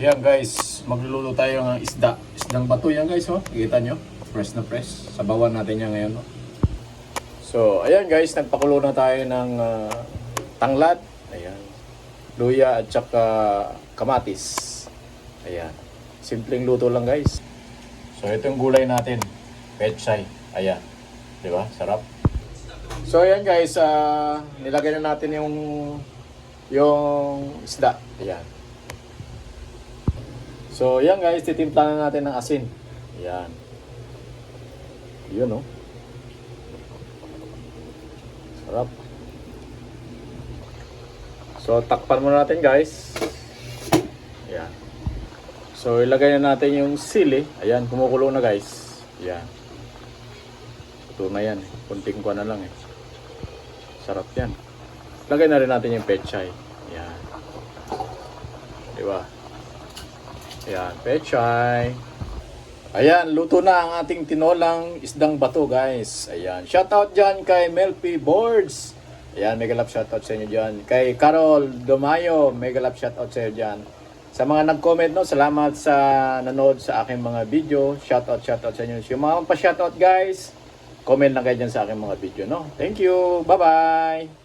Yan guys, magluluto tayo ng isda. Isdang bato yan guys, oh. Kita nyo? Press na press. Sabawan natin yan ngayon, oh. So, ayan guys, nagpakulo na tayo ng tanglad. Ayan. Luya at saka kamatis. Ayan. Simpleng luto lang guys. So, ito yung gulay natin. Pechay. Ayan. Diba? Sarap. So, ayan guys, nilagay na natin yung isda. Ayan. So, yan guys, titimpla na natin ng asin. Yan. Yun, oh. Sarap. So, takpan muna natin guys. Yan. So, ilagay na natin yung sili. Ayan, kumukulo na guys. Yan. Ito na yan. Kunting ko na lang eh. Sarap yan. Lagay na rin natin yung pechay. Yan. Diba? Ayan, pechay. Ayan, luto na ang ating tinolang isdang bato, guys. Ayan, shoutout dyan kay Melpy Boards. Ayan, mega love shoutout sa inyo dyan. Kay Carol Domayo, mega love shoutout sa inyo dyan. Sa mga nag-comment, no, salamat sa nanood sa aking mga video. Shoutout sa inyo. Yung mga pa-shoutout, guys, comment lang kayo dyan sa aking mga video, no. Thank you. Bye-bye.